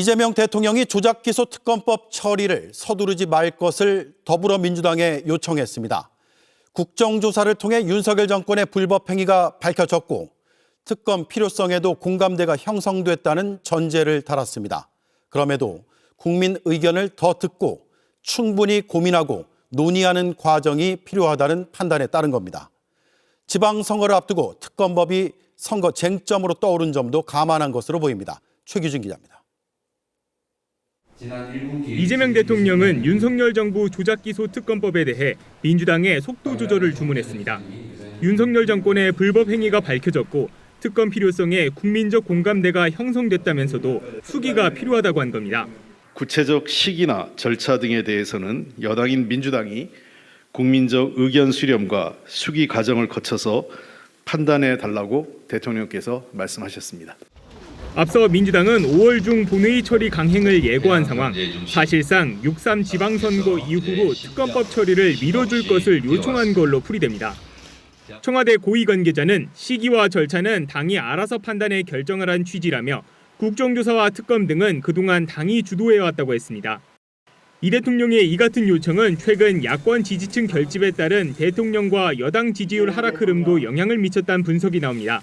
이재명 대통령이 조작기소 특검법 처리를 서두르지 말 것을 더불어민주당에 요청했습니다. 국정조사를 통해 윤석열 정권의 불법 행위가 밝혀졌고 특검 필요성에도 공감대가 형성됐다는 전제를 달았습니다. 그럼에도 국민 의견을 더 듣고 충분히 고민하고 논의하는 과정이 필요하다는 판단에 따른 겁니다. 지방선거를 앞두고 특검법이 선거 쟁점으로 떠오른 점도 감안한 것으로 보입니다. 최규준 기자입니다. 이재명 대통령은 윤석열 정부 조작기소 특검법에 대해 민주당에 속도 조절을 주문했습니다. 윤석열 정권의 불법 행위가 밝혀졌고 특검 필요성에 국민적 공감대가 형성됐다면서도 수기가 필요하다고 한 겁니다. 구체적 시기나 절차 등에 대해서는 여당인 민주당이 국민적 의견 수렴과 수기 과정을 거쳐서 판단해 달라고 대통령께서 말씀하셨습니다. 앞서 민주당은 5월 중 본회의 처리 강행을 예고한 상황, 사실상 6.3 지방선거 이후로 특검법 처리를 미뤄줄 것을 요청한 걸로 풀이됩니다. 청와대 고위 관계자는 시기와 절차는 당이 알아서 판단해 결정하라는 취지라며 국정조사와 특검 등은 그동안 당이 주도해왔다고 했습니다. 이 대통령의 이 같은 요청은 최근 야권 지지층 결집에 따른 대통령과 여당 지지율 하락 흐름도 영향을 미쳤다는 분석이 나옵니다.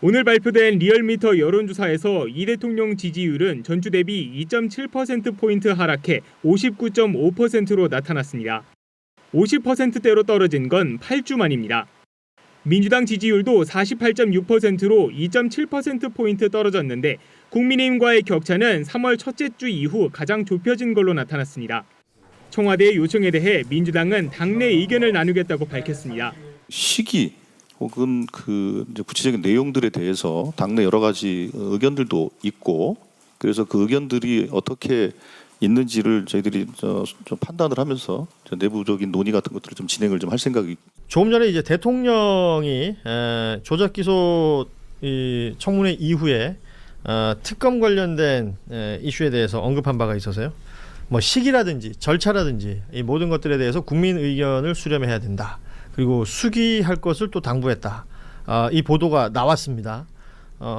오늘 발표된 리얼미터 여론조사에서 이 대통령 지지율은 전주 대비 2.7%포인트 하락해 59.5%로 나타났습니다. 50%대로 떨어진 건 8주 만입니다. 민주당 지지율도 48.6%로 2.7%포인트 떨어졌는데 국민의힘과의 격차는 3월 첫째 주 이후 가장 좁혀진 걸로 나타났습니다. 청와대의 요청에 대해 민주당은 당내 의견을 나누겠다고 밝혔습니다. 시기 혹은 이제 구체적인 내용들에 대해서 당내 여러 가지 의견들도 있고 그래서 그 의견들이 어떻게 있는지를 저희들이 좀 판단을 하면서 내부적인 논의 같은 것들을 좀 진행을 좀 할 생각이. 조금 전에 이제 대통령이 조작기소 청문회 이후에 특검 관련된 이슈에 대해서 언급한 바가 있어서요. 뭐 시기라든지 절차라든지 이 모든 것들에 대해서 국민 의견을 수렴해야 된다. 그리고 수기할 것을 또 당부했다. 이 보도가 나왔습니다.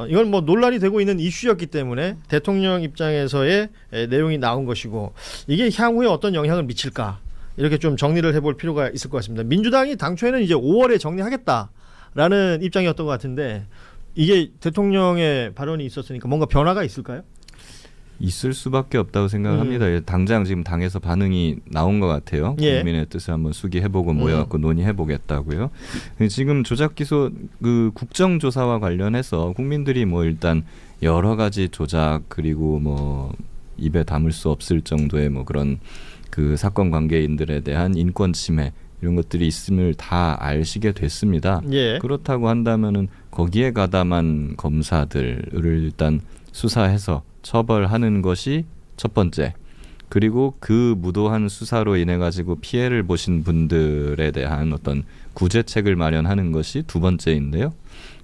이건 뭐 논란이 되고 있는 이슈였기 때문에 대통령 입장에서의 내용이 나온 것이고 이게 향후에 어떤 영향을 미칠까 이렇게 좀 정리를 해볼 필요가 있을 것 같습니다. 민주당이 당초에는 이제 5월에 정리하겠다라는 입장이었던 것 같은데 이게 대통령의 발언이 있었으니까 뭔가 변화가 있을까요? 있을 수밖에 없다고 생각합니다. 당장 지금 당에서 반응이 나온 것 같아요. 예. 국민의 뜻을 한번 수기해보고 모여갖고 논의해보겠다고요. 지금 조작기소 국정조사와 관련해서 국민들이 뭐 일단 여러 가지 조작 그리고 뭐 입에 담을 수 없을 정도의 뭐 그런 그 사건 관계인들에 대한 인권 침해 이런 것들이 있음을 다 아시게 됐습니다. 예. 그렇다고 한다면은 거기에 가담한 검사들을 일단 수사해서 처벌하는 것이 첫 번째. 그리고 그 무도한 수사로 인해 가지고 피해를 보신 분들에 대한 어떤 구제책을 마련하는 것이 두 번째인데요.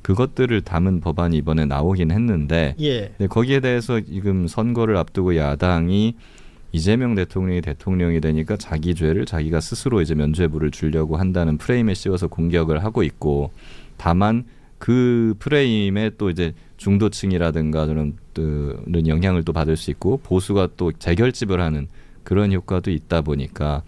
그것들을 담은 법안이 이번에 나오긴 했는데 예. 거기에 대해서 지금 선거를 앞두고 야당이 이재명 대통령이 되니까 자기 죄를 자기가 스스로 이제 면죄부를 주려고 한다는 프레임에 씌워서 공격을 하고 있고 다만 그 프레임에 또 이제 중도층이라든가 그런 영향을 또 받을 수 있고 보수가 또 재결집을 하는 그런 효과도 있다 보니까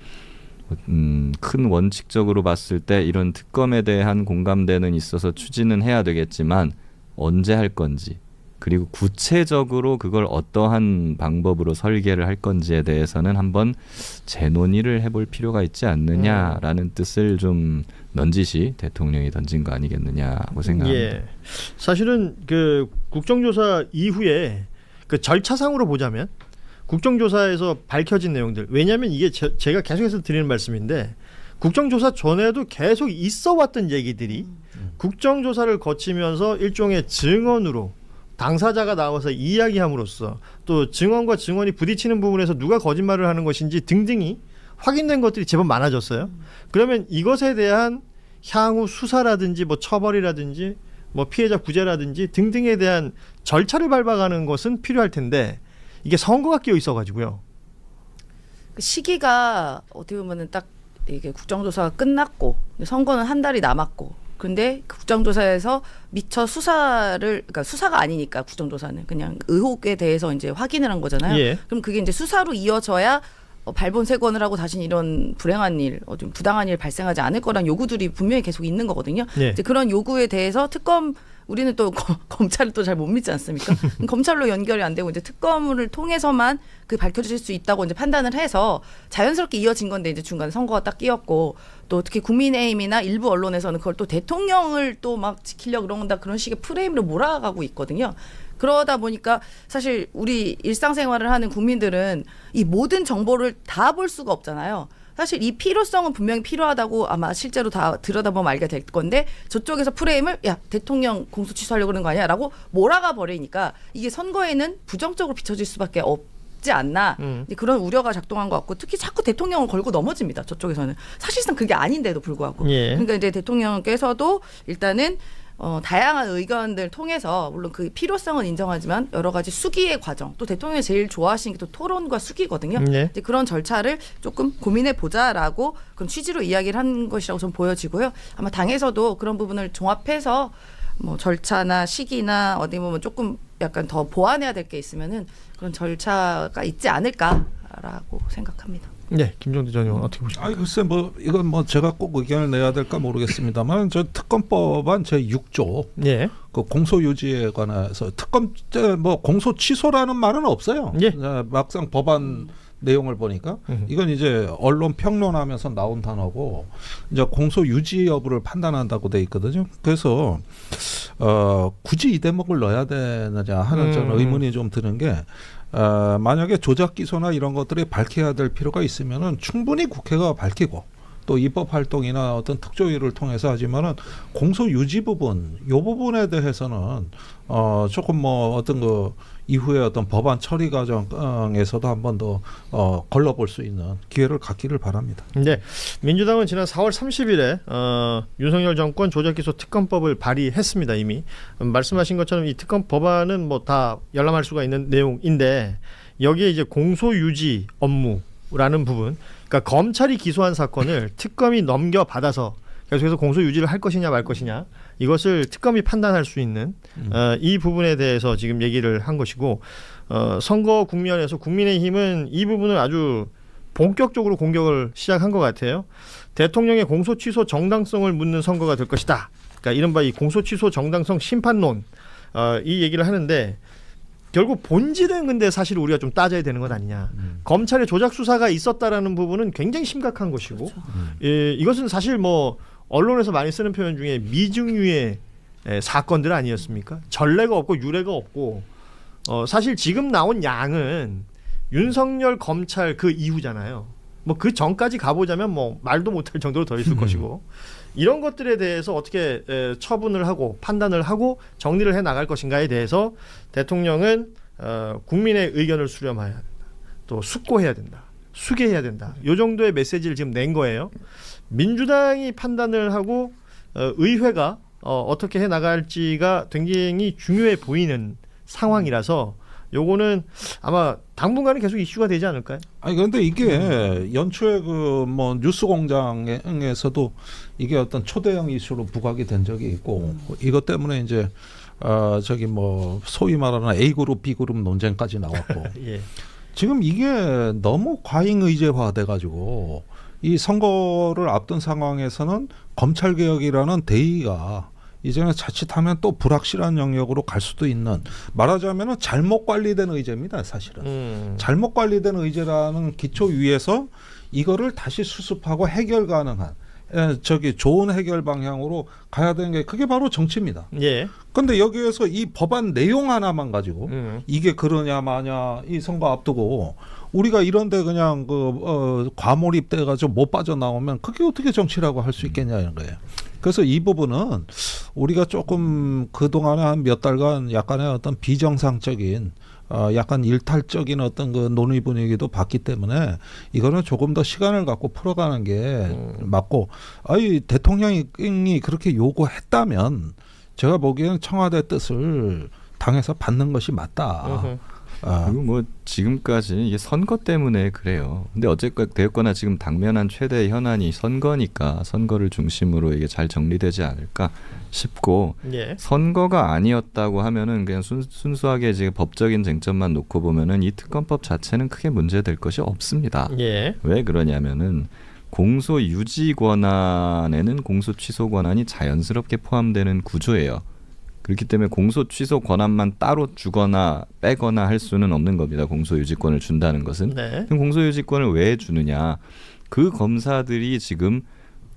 큰 원칙적으로 봤을 때 이런 특검에 대한 공감대는 있어서 추진은 해야 되겠지만 언제 할 건지 그리고 구체적으로 그걸 어떠한 방법으로 설계를 할 건지에 대해서는 한번 재논의를 해볼 필요가 있지 않느냐라는 뜻을 좀 넌지시 대통령이 던진 거 아니겠느냐고 생각합니다. 예. 사실은 그 국정조사 이후에 그 절차상으로 보자면 국정조사에서 밝혀진 내용들 왜냐하면 이게 제가 계속해서 드리는 말씀인데 국정조사 전에도 계속 있어왔던 얘기들이 국정조사를 거치면서 일종의 증언으로 당사자가 나와서 이야기함으로써 또 증언과 증언이 부딪히는 부분에서 누가 거짓말을 하는 것인지 등등이 확인된 것들이 제법 많아졌어요. 그러면 이것에 대한 향후 수사라든지 뭐 처벌이라든지 뭐 피해자 구제라든지 등등에 대한 절차를 밟아가는 것은 필요할 텐데 이게 선거가 끼어 있어가지고요. 시기가 어떻게 보면은 딱 이게 국정조사가 끝났고 선거는 한 달이 남았고 그런데 국정조사에서 미처 그러니까 수사가 아니니까 국정조사는 그냥 의혹에 대해서 이제 확인을 한 거잖아요. 예. 그럼 그게 이제 수사로 이어져야 발본색원을 하고 다시는 이런 불행한 일, 좀 부당한 일 발생하지 않을 거란 요구들이 분명히 계속 있는 거거든요. 예. 이제 그런 요구에 대해서 우리는 또 검찰을 또 잘 못 믿지 않습니까? 검찰로 연결이 안 되고 이제 특검을 통해서만 그 밝혀질 수 있다고 이제 판단을 해서 자연스럽게 이어진 건데 이제 중간에 선거가 딱 끼었고 또 특히 국민의힘이나 일부 언론에서는 그걸 또 대통령을 또 막 지키려고 그런다 그런 식의 프레임으로 몰아가고 있거든요. 그러다 보니까 사실 우리 일상생활을 하는 국민들은 이 모든 정보를 다 볼 수가 없잖아요. 사실 이 필요성은 분명히 필요하다고 아마 실제로 다 들여다보면 알게 될 건데 저쪽에서 프레임을 야 대통령 공소 취소하려고 그러는 거 아니야? 라고 몰아가 버리니까 이게 선거에는 부정적으로 비춰질 수밖에 없지 않나 이제 그런 우려가 작동한 것 같고 특히 자꾸 대통령을 걸고 넘어집니다. 저쪽에서는. 사실상 그게 아닌데도 불구하고. 예. 그러니까 이제 대통령께서도 일단은 다양한 의견들 통해서 물론 그 필요성은 인정하지만 여러 가지 수기의 과정 또 대통령이 제일 좋아하시는 게 또 토론과 수기거든요. 네. 이제 그런 절차를 조금 고민해 보자라고 그런 취지로 이야기를 한 것이라고 좀 보여지고요. 아마 당에서도 그런 부분을 종합해서 뭐 절차나 시기나 어디 보면 조금 약간 더 보완해야 될 게 있으면은 그런 절차가 있지 않을까라고 생각합니다. 네, 김종대 전 의원 어떻게 보십니까? 아니 글쎄 뭐 이건 뭐 제가 꼭 의견을 내야 될까 모르겠습니다만 저 특검법안 제 6조 예. 그 공소 유지에 관해서 특검 뭐 공소 취소라는 말은 없어요. 예. 막상 법안 내용을 보니까 이건 이제 언론 평론하면서 나온 단어고 이제 공소 유지 여부를 판단한다고 돼 있거든요. 그래서 굳이 이 대목을 넣어야 되느냐 하는 저는 의문이 좀 드는 게 만약에 조작 기소나 이런 것들이 밝혀야 될 필요가 있으면은 충분히 국회가 밝히고 또 입법 활동이나 어떤 특조위를 통해서 하지만은 공소 유지 부분, 요 부분에 대해서는 조금 뭐 어떤 그 이후에 어떤 법안 처리 과정에서도 한 번 더 걸러볼 수 있는 기회를 갖기를 바랍니다. 네, 민주당은 지난 4월 30일에 윤석열 정권 조작기소 특검법을 발의했습니다. 이미 말씀하신 것처럼 이 특검 법안은 뭐 다 열람할 수가 있는 내용인데 여기에 이제 공소유지 업무라는 부분, 그러니까 검찰이 기소한 사건을 특검이 넘겨받아서 계속해서 공소유지를 할 것이냐 말 것이냐 이것을 특검이 판단할 수 있는 이 부분에 대해서 지금 얘기를 한 것이고 선거 국면에서 국민의힘은 이 부분을 아주 본격적으로 공격을 시작한 것 같아요. 대통령의 공소 취소 정당성을 묻는 선거가 될 것이다. 그러니까 이른바 이 공소 취소 정당성 심판론 이 얘기를 하는데 결국 본질은 근데 사실 우리가 좀 따져야 되는 것 아니냐. 검찰의 조작 수사가 있었다라는 부분은 굉장히 심각한 것이고 그렇죠. 이것은 사실 뭐 언론에서 많이 쓰는 표현 중에 미증유의 사건들 아니었습니까? 전례가 없고 유례가 없고 사실 지금 나온 양은 윤석열 검찰 그 이후잖아요. 뭐 그 전까지 가보자면 뭐 말도 못할 정도로 더 있을 것이고 이런 것들에 대해서 어떻게 처분을 하고 판단을 하고 정리를 해 나갈 것인가에 대해서 대통령은 국민의 의견을 수렴해야 된다. 또 숙고해야 된다. 수계해야 된다. 이 정도의 메시지를 지금 낸 거예요. 민주당이 판단을 하고 의회가 어떻게 해 나갈지가 굉장히 중요해 보이는 상황이라서 요거는 아마 당분간은 계속 이슈가 되지 않을까요? 아니 그런데 이게 연초에 그 뭐 뉴스공장에서도 이게 어떤 초대형 이슈로 부각이 된 적이 있고 이것 때문에 이제 저기 뭐 소위 말하는 A 그룹, B 그룹 논쟁까지 나왔고 예. 지금 이게 너무 과잉 의제화 돼가지고 이 선거를 앞둔 상황에서는 검찰 개혁이라는 대의가 이제는 자칫하면 또 불확실한 영역으로 갈 수도 있는, 말하자면은 잘못 관리된 의제입니다. 사실은 잘못 관리된 의제라는 기초 위에서 이거를 다시 수습하고 해결 가능한 저기 좋은 해결 방향으로 가야 되는 게 그게 바로 정치입니다. 예. 근데 여기에서 이 법안 내용 하나만 가지고 이게 그러냐 마냐 이 선거 앞두고 우리가 이런데 그냥 그 과몰입돼 가지고 못 빠져나오면 그게 어떻게 정치라고 할 수 있겠냐는 거예요. 그래서 이 부분은 우리가 조금 그동안에 한 몇 달간 약간의 어떤 비정상적인 약간 일탈적인 어떤 그 논의 분위기도 봤기 때문에 이거는 조금 더 시간을 갖고 풀어가는 게 맞고, 아니 대통령이 그렇게 요구했다면 제가 보기에는 청와대 뜻을 당에서 받는 것이 맞다. 그리고 뭐 지금까지 이게 선거 때문에 그래요. 근데 어쨌거나 지금 당면한 최대 현안이 선거니까 선거를 중심으로 이게 잘 정리되지 않을까 싶고 예. 선거가 아니었다고 하면은 그냥 순수하게 지금 법적인 쟁점만 놓고 보면은 이 특검법 자체는 크게 문제될 것이 없습니다. 예. 왜 그러냐면은 공소 유지 권한에는 공소 취소 권한이 자연스럽게 포함되는 구조예요. 그렇기 때문에 공소 취소 권한만 따로 주거나 빼거나 할 수는 없는 겁니다. 공소 유지권을 준다는 것은. 네. 그럼 공소 유지권을 왜 주느냐? 그 검사들이 지금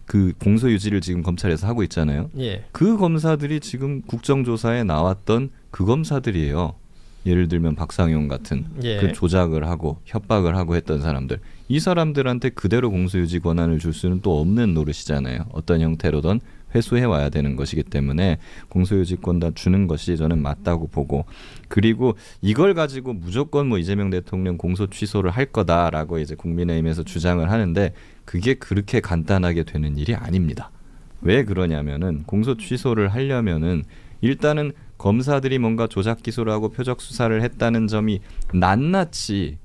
그 공소 유지를 지금 검찰에서 하고 있잖아요. 예. 그 검사들이 지금 국정조사에 나왔던 그 검사들이에요. 예를 들면 박상용 같은 예. 그 조작을 하고 협박을 하고 했던 사람들. 이 사람들한테 그대로 공소유지 권한을 줄 수는 또 없는 노릇이잖아요. 어떤 형태로든 회수해 와야 되는 것이기 때문에 공소유지권 다 주는 것이 저는 맞다고 보고, 그리고 이걸 가지고 무조건 뭐 이재명 대통령 공소 취소를 할 거다라고 이제 국민의힘에서 주장을 하는데 그게 그렇게 간단하게 되는 일이 아닙니다. 왜 그러냐면은 공소 취소를 하려면은 일단은 검사들이 뭔가 조작 기소를 하고 표적 수사를 했다는 점이 낱낱이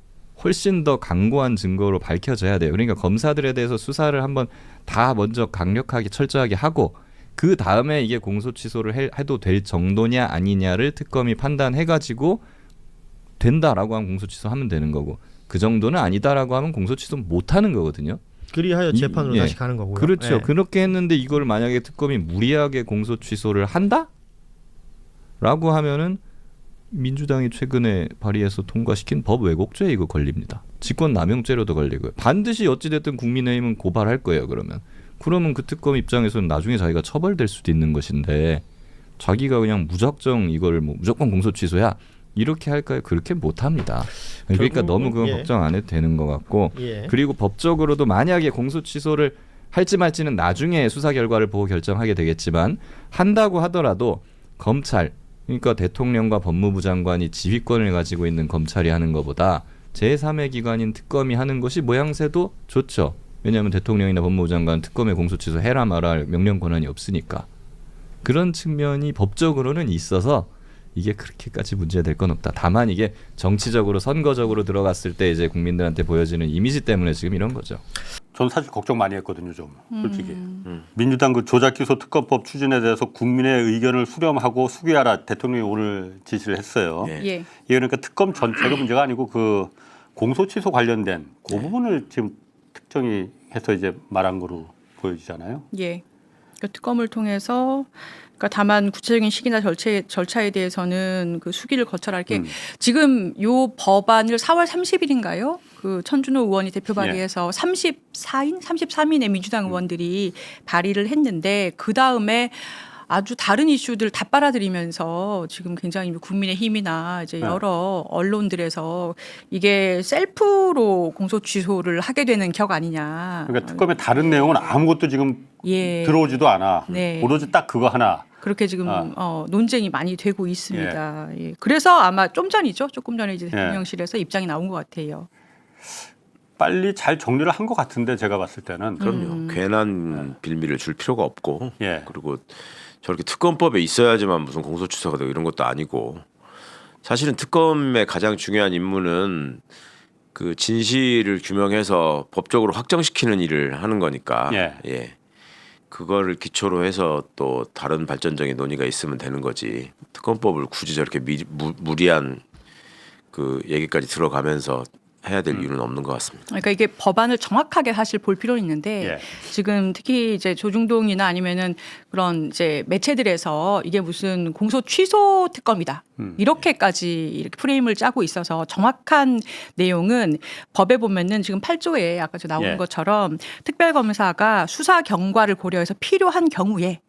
훨씬 더 강고한 증거로 밝혀져야 돼요. 그러니까 검사들에 대해서 수사를 한번 다 먼저 강력하게 철저하게 하고 그 다음에 이게 공소 취소를 해도 될 정도냐 아니냐를 특검이 판단해가지고 된다라고 하면 공소 취소하면 되는 거고, 그 정도는 아니다라고 하면 공소 취소 못하는 거거든요. 그리하여 재판으로 예. 다시 가는 거고요. 그렇죠. 예. 그렇게 했는데 이걸 만약에 특검이 무리하게 공소 취소를 한다? 라고 하면은 민주당이 최근에 발의해서 통과시킨 법 왜곡죄 이거 걸립니다. 직권남용죄로도 걸리고요. 반드시 어찌됐든 국민의힘은 고발할 거예요. 그러면 그 특검 입장에서는 나중에 자기가 처벌될 수도 있는 것인데 자기가 그냥 무작정 이걸 뭐 무조건 공소 취소야 이렇게 할까요? 그렇게 못합니다. 그러니까 결국은, 너무 그건 예. 걱정 안 해도 되는 것 같고, 예. 그리고 법적으로도 만약에 공소 취소를 할지 말지는 나중에 수사 결과를 보고 결정하게 되겠지만 한다고 하더라도 검찰, 그러니까 대통령과 법무부 장관이 지휘권을 가지고 있는 검찰이 하는 것보다 제3의 기관인 특검이 하는 것이 모양새도 좋죠. 왜냐하면 대통령이나 법무부 장관은 특검에 공소 취소해라 마라 할 명령 권한이 없으니까. 그런 측면이 법적으로는 있어서 이게 그렇게까지 문제될 건 없다. 다만 이게 정치적으로 선거적으로 들어갔을 때 이제 국민들한테 보여지는 이미지 때문에 지금 이런 거죠. 저는 사실 걱정 많이 했거든요, 좀 솔직히. 민주당 그 조작기소 특검법 추진에 대해서 국민의 의견을 수렴하고 수기하라 대통령이 오늘 지시를 했어요. 예. 예. 이게 그러니까 특검 전체가 문제가 아니고 그 공소취소 관련된 그 부분을 지금 특정히 해서 이제 말한 거로 보여지잖아요. 예. 그러니까 특검을 통해서 그러니까 다만 구체적인 시기나 절차에 대해서는 그 수기를 거쳐라 이렇게 지금 요 법안을 4월 30일인가요? 그 천준호 의원이 대표 발의해서 34인, 33인의 민주당 의원들이 발의를 했는데 그 다음에 아주 다른 이슈들 다 빨아들이면서 지금 굉장히 국민의힘이나 이제 여러 언론들에서 이게 셀프로 공소 취소를 하게 되는 격 아니냐. 그러니까 특검의 다른 내용은 아무것도 지금 예. 들어오지도 않아. 네. 오로지 딱 그거 하나. 그렇게 지금 논쟁이 많이 되고 있습니다. 예. 그래서 아마 조금 전에 이제 대통령실에서 입장이 나온 것 같아요. 빨리 잘 정리를 한 것 같은데 제가 봤을 때는. 그럼요. 괜한 빌미를 줄 필요가 없고 예. 그리고 저렇게 특검법에 있어야지만 무슨 공소취소가 되고 이런 것도 아니고, 사실은 특검의 가장 중요한 임무는 그 진실을 규명해서 법적으로 확정시키는 일을 하는 거니까 예. 그거를 기초로 해서 또 다른 발전적인 논의가 있으면 되는 거지, 특검법을 굳이 저렇게 무리한 그 얘기까지 들어가면서 해야 될 이유는 없는 것 같습니다. 그러니까 이게 법안을 정확하게 사실 볼 필요는 있는데 지금 특히 이제 조중동이나 아니면은 그런 이제 매체들에서 이게 무슨 공소 취소 특검이다 이렇게까지 이렇게 프레임을 짜고 있어서 정확한 내용은 법에 보면은 지금 8조에 아까 저 나오는 것처럼 특별검사가 수사 경과를 고려해서 필요한 경우에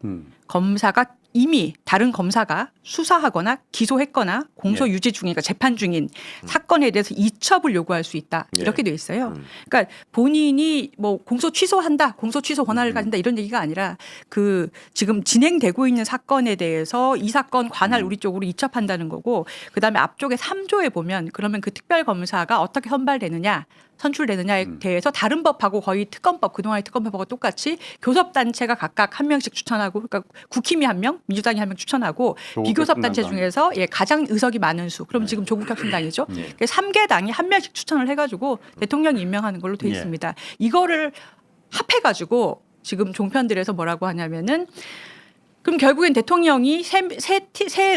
검사가 이미 다른 검사가 수사하거나 기소했거나 공소 유지 중이니까 재판 중인 사건에 대해서 이첩을 요구할 수 있다 이렇게 돼 있어요. 그러니까 본인이 뭐 공소 취소한다, 공소 취소 권한을 가진다 이런 얘기가 아니라 그 지금 진행되고 있는 사건에 대해서 이 사건 관할 우리 쪽으로 이첩한다는 된다는 거고 그다음에 앞쪽에 3조에 보면 그러면 그 특별검사가 어떻게 선발되느냐 선출되느냐에 대해서 다른 법하고 거의 특검법 그동안의 특검법하고 똑같이 교섭단체가 각각 한 명씩 추천하고 그러니까 국힘이 한 명, 민주당이 한 명 추천하고 비교섭단체 중에서 가장 의석이 많은 수 그럼 지금 조국혁신당이죠. 3개 당이 한 명씩 추천을 해가지고 대통령이 임명하는 걸로 돼 있습니다. 이거를 합해가지고 지금 종편들에서 뭐라고 하냐면은 그럼 결국엔 대통령이 새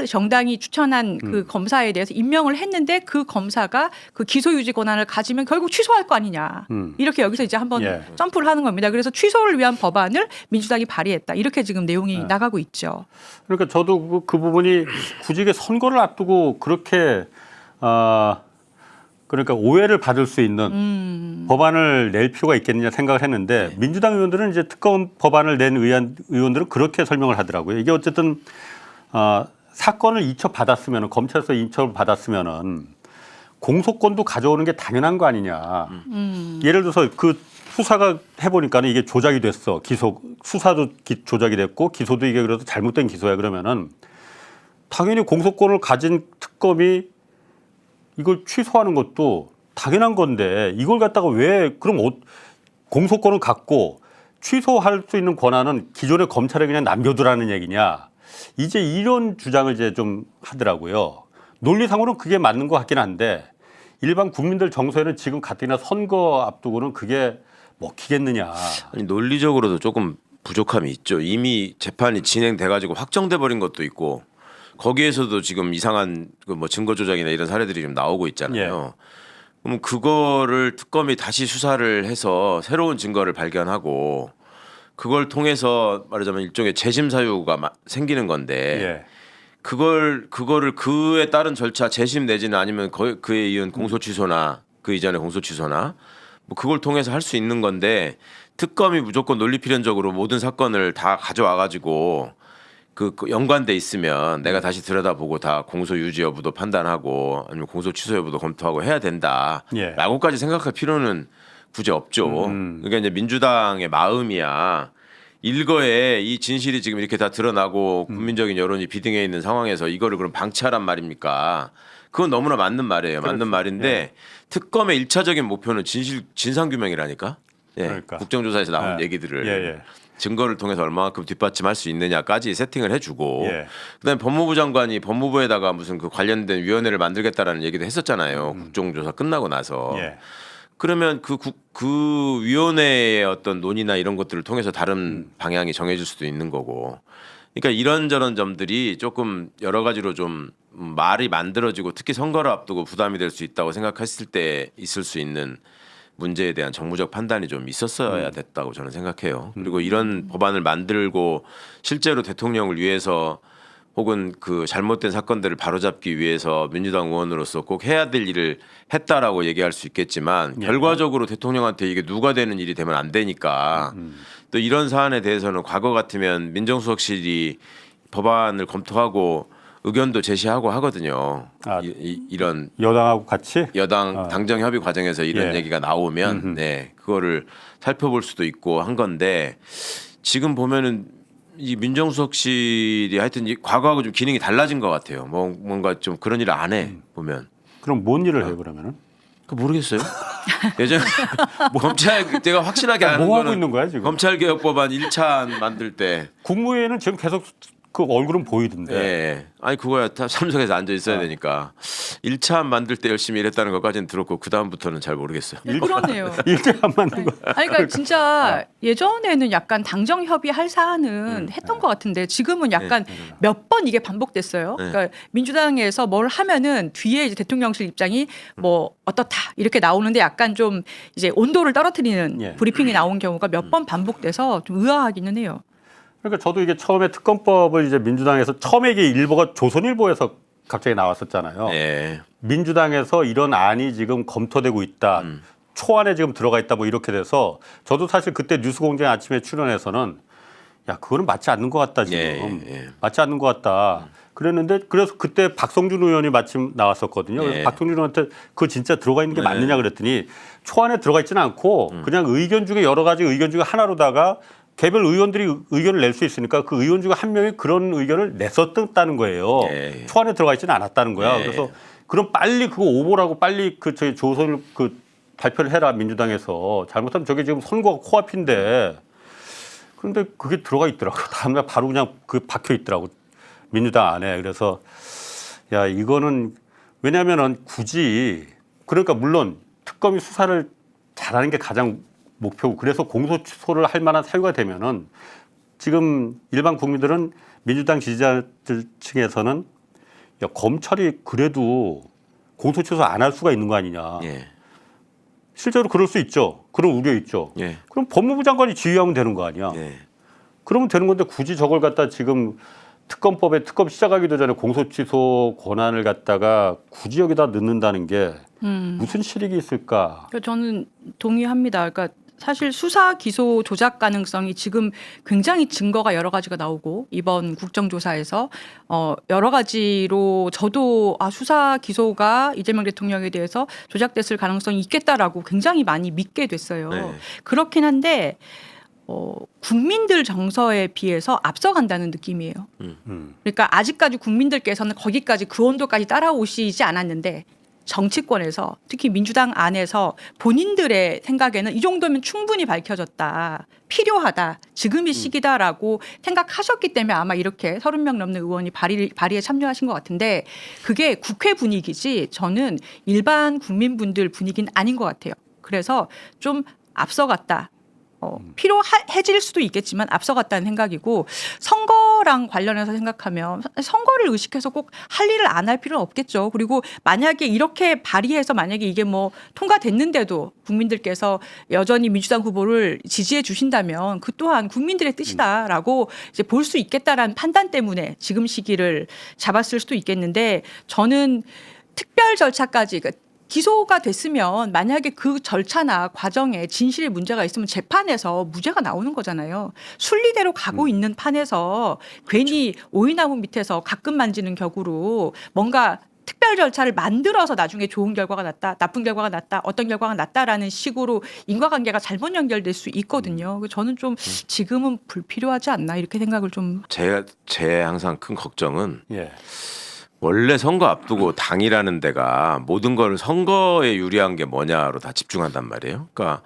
정당이 추천한 그 검사에 대해서 임명을 했는데 그 검사가 그 기소유지 권한을 가지면 결국 취소할 거 아니냐. 이렇게 여기서 이제 한번 점프를 하는 겁니다. 그래서 취소를 위한 법안을 민주당이 발의했다. 이렇게 지금 내용이 나가고 있죠. 그러니까 저도 그 부분이 굳이 이게 선거를 앞두고 그렇게 그러니까 오해를 받을 수 있는 법안을 낼 필요가 있겠느냐 생각을 했는데 민주당 의원들은 이제 특검 법안을 낸 의원들은 그렇게 설명을 하더라고요. 이게 어쨌든 사건을 인척받았으면 검찰에서 인척받았으면은 공소권도 가져오는 게 당연한 거 아니냐. 예를 들어서 그 수사가 해보니까는 이게 조작이 됐어. 수사도 조작이 됐고 기소도 이게 그래도 잘못된 기소야 그러면은 당연히 공소권을 가진 특검이 이걸 취소하는 것도 당연한 건데 이걸 갖다가 왜 그럼 공소권을 갖고 취소할 수 있는 권한은 기존의 검찰에 그냥 남겨두라는 얘기냐. 이제 이런 주장을 이제 좀 하더라고요. 논리상으로는 그게 맞는 것 같긴 한데 일반 국민들 정서에는 지금 가뜩이나 선거 앞두고는 그게 먹히겠느냐. 아니, 논리적으로도 조금 부족함이 있죠. 이미 재판이 진행돼 가지고 확정돼 버린 것도 있고 거기에서도 지금 이상한 뭐 증거 조작이나 이런 사례들이 좀 나오고 있잖아요. 그럼 그거를 특검이 다시 수사를 해서 새로운 증거를 발견하고 그걸 통해서 말하자면 일종의 재심 사유가 생기는 건데 그거를 그에 따른 절차 재심 내지는 아니면 그에 이은 공소 취소나 그 이전의 공소 취소나 뭐 그걸 통해서 할 수 있는 건데 특검이 무조건 논리 필연적으로 모든 사건을 다 가져와 가지고 그 연관돼 있으면 내가 다시 들여다보고 다 공소 유지 여부도 판단하고 아니면 공소 취소 여부도 검토하고 해야 된다라고까지 생각할 필요는 굳이 없죠. 그러니까 이제 민주당의 마음이야. 일거에 이 진실이 지금 이렇게 다 드러나고 국민적인 여론이 비등해 있는 상황에서 이거를 그럼 방치하란 말입니까? 그건 너무나 맞는 말이에요. 맞는 말인데 특검의 1차적인 목표는 진상규명이라니까. 그러니까. 국정조사에서 나온 얘기들을. 증거를 통해서 얼마만큼 뒷받침할 수 있느냐까지 세팅을 해주고 그다음에 법무부 장관이 법무부에다가 무슨 그 관련된 위원회를 만들겠다라는 얘기도 했었잖아요. 국정조사 끝나고 나서. 그러면 그 위원회의 어떤 논의나 이런 것들을 통해서 다른 방향이 정해질 수도 있는 거고. 그러니까 이런저런 점들이 조금 여러 가지로 좀 말이 만들어지고 특히 선거를 앞두고 부담이 될 수 있다고 생각했을 때 있을 수 있는 문제에 대한 정무적 판단이 좀 있었어야 됐다고 저는 생각해요. 그리고 이런 법안을 만들고 실제로 대통령을 위해서 혹은 그 잘못된 사건들을 바로잡기 위해서 민주당 의원으로서 꼭 해야 될 일을 했다라고 얘기할 수 있겠지만 결과적으로 대통령한테 이게 누가 되는 일이 되면 안 되니까 또 이런 사안에 대해서는 과거 같으면 민정수석실이 법안을 검토하고 의견도 제시하고 하거든요. 이런 여당하고 같이 여당 당정 협의 과정에서 이런 얘기가 나오면 그거를 살펴볼 수도 있고 한 건데 지금 보면은 이 민정수석실이 하여튼 과거하고 좀 기능이 달라진 것 같아요. 뭔가 좀 그런 일을 안 해 보면. 그럼 뭔 일을 해요 그러면은? 그 모르겠어요. 예전 검찰 제가 확실하게 아는 뭐 거는 하고 있는 거야 지금? 검찰개혁법안 1차 만들 때 국무회의는 지금 계속 그 얼굴은 보이던데. 아니 그거야 참석해서 앉아 있어야 되니까 1차 만들 때 열심히 일했다는 것까지는 들었고 그 다음부터는 잘 모르겠어요. 그러네요. 일대 안 맞는 거. 아니 그러니까 진짜 예전에는 약간 당정 협의할 사안은 했던 것 같은데 지금은 약간 몇 번 이게 반복됐어요. 그러니까 민주당에서 뭘 하면은 뒤에 이제 대통령실 입장이 뭐 어떻다 이렇게 나오는데 약간 좀 이제 온도를 떨어뜨리는 브리핑이 나온 경우가 몇 번 반복돼서 좀 의아하기는 해요. 그러니까 저도 이게 처음에 특검법을 이제 민주당에서 처음에 이게 일보가 조선일보에서 갑자기 나왔었잖아요. 민주당에서 이런 안이 지금 검토되고 있다. 초안에 지금 들어가 있다 뭐 이렇게 돼서 저도 사실 그때 뉴스공장 아침에 출연해서는 야 그거는 맞지 않는 것 같다 지금. 맞지 않는 것 같다. 그랬는데 그래서 그때 박성준 의원이 마침 나왔었거든요. 그래서 박성준 의원한테 그거 진짜 들어가 있는 게 맞느냐 그랬더니 초안에 들어가 있지는 않고 그냥 의견 중에 여러 가지 의견 중에 하나로다가 개별 의원들이 의견을 낼 수 있으니까 그 의원 중에 한 명이 그런 의견을 냈었다는 거예요. 예. 초안에 들어가 있지는 않았다는 거야. 예. 그래서 그럼 빨리 그거 오보라고 빨리 그 저희 조서를 그 발표를 해라 민주당에서. 잘못하면 저게 지금 선거가 코앞인데 그런데 그게 들어가 있더라고. 다음날 바로 그냥 그 박혀 있더라고 민주당 안에. 그래서 야 이거는 왜냐하면은 굳이 그러니까 물론 특검이 수사를 잘하는 게 가장 목표고 그래서 공소시효를 할 만한 사유가 되면은 지금 일반 국민들은 민주당 지지자들 층에서는 야, 검찰이 그래도 공소시효 안 할 수가 있는 거 아니냐. 예. 실제로 그럴 수 있죠. 그런 우려 있죠. 예. 그럼 법무부 장관이 지휘하면 되는 거 아니야. 예. 그러면 되는 건데 굳이 저걸 갖다 지금 특검법에 특검 시작하기도 전에 공소취소 권한을 갖다가 굳이 여기다 넣는다는 게 무슨 실익이 있을까? 그러니까 저는 동의합니다. 그러니까 사실 수사 기소 조작 가능성이 지금 굉장히 증거가 여러 가지가 나오고 이번 국정조사에서 여러 가지로 저도 수사 기소가 이재명 대통령에 대해서 조작됐을 가능성이 있겠다라고 굉장히 많이 믿게 됐어요. 네. 그렇긴 한데 국민들 정서에 비해서 앞서간다는 느낌이에요. 그러니까 아직까지 국민들께서는 거기까지 그 온도까지 따라오시지 않았는데 정치권에서 특히 민주당 안에서 본인들의 생각에는 이 정도면 충분히 밝혀졌다. 필요하다. 지금이 시기다라고 생각하셨기 때문에 아마 이렇게 30명 넘는 의원이 발의에 참여하신 것 같은데 그게 국회 분위기지 저는 일반 국민분들 분위기는 아닌 것 같아요. 그래서 좀 앞서갔다. 필요해질 수도 있겠지만 앞서갔다는 생각이고 선거랑 관련해서 생각하면 선거를 의식해서 꼭 할 일을 안 할 필요는 없겠죠. 그리고 만약에 이렇게 발의해서 만약에 이게 뭐 통과됐는데도 국민들께서 여전히 민주당 후보를 지지해 주신다면 그 또한 국민들의 뜻이다라고 이제 볼 수 있겠다라는 판단 때문에 지금 시기를 잡았을 수도 있겠는데 저는 특별 절차까지 기소가 됐으면 만약에 그 절차나 과정에 진실의 문제가 있으면 재판에서 무죄가 나오는 거잖아요. 순리대로 가고 있는 판에서 괜히 오이나무 밑에서 가끔 만지는 격으로 뭔가 특별 절차를 만들어서 나중에 좋은 결과가 났다, 나쁜 결과가 났다, 어떤 결과가 났다라는 식으로 인과관계가 잘못 연결될 수 있거든요. 저는 좀 지금은 불필요하지 않나 이렇게 생각을 좀. 제 항상 큰 걱정은 예. 원래 선거 앞두고 당이라는 데가 모든 걸 선거에 유리한 게 뭐냐로 다 집중한단 말이에요. 그러니까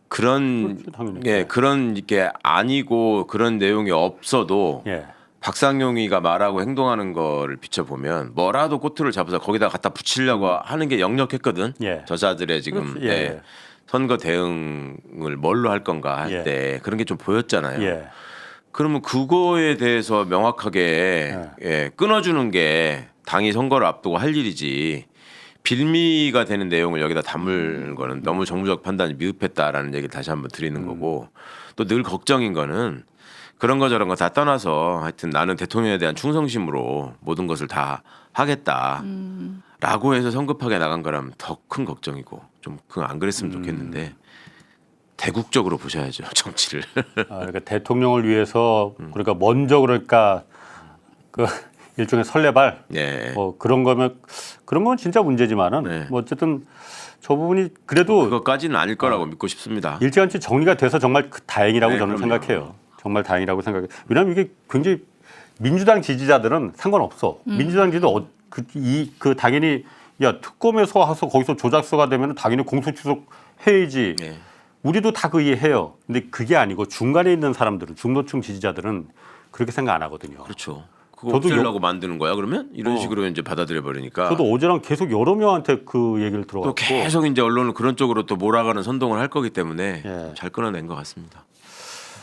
그런 그렇죠, 당연히. 예, 그런 게 아니고 그런 내용이 없어도 예. 박상용이가 말하고 행동하는 거를 비춰보면 뭐라도 꼬투를 잡아서 거기다 갖다 붙이려고 하는 게 역력했거든. 예. 저자들의 지금 그렇지. 예. 선거 대응을 뭘로 할 건가 할 때 그런 게 좀 보였잖아요. 예. 그러면 그거에 대해서 명확하게 끊어주는 게 당이 선거를 앞두고 할 일이지 빌미가 되는 내용을 여기다 담을 거는 너무 정무적 판단이 미흡했다라는 얘기를 다시 한번 드리는 거고 또 늘 걱정인 거는 그런 거 저런 거 다 떠나서 하여튼 나는 대통령에 대한 충성심으로 모든 것을 다 하겠다라고 해서 성급하게 나간 거라면 더 큰 걱정이고 좀 안 그랬으면 좋겠는데 대국적으로 보셔야죠 정치를. 그러니까 대통령을 위해서 그러니까 먼저 그러니까 그 일종의 설레발 뭐 그런 건 진짜 문제지만은 뭐 어쨌든 저 부분이 그래도 그것까지는 아닐 거라고 믿고 싶습니다. 일찌감치 정리가 돼서 정말 다행이라고 저는 그럼요. 생각해요. 정말 다행이라고 생각해요. 왜냐하면 이게 굉장히 민주당 지지자들은 상관없어. 민주당 지지도 당연히 야 특검에서 와서 거기서 조작서가 되면 당연히 공소취소 해야지. 우리도 다 그 이해해요. 근데 그게 아니고 중간에 있는 사람들은 중도층 지지자들은 그렇게 생각 안 하거든요. 그렇죠. 그거 없애려고 만드는 거야 그러면? 이런 식으로 이제 받아들여 버리니까. 저도 어제랑 계속 여러 명한테 그 얘기를 또 들어갔고 계속 이제 언론은 그런 쪽으로 또 몰아가는 선동을 할 거기 때문에 잘 끊어낸 것 같습니다.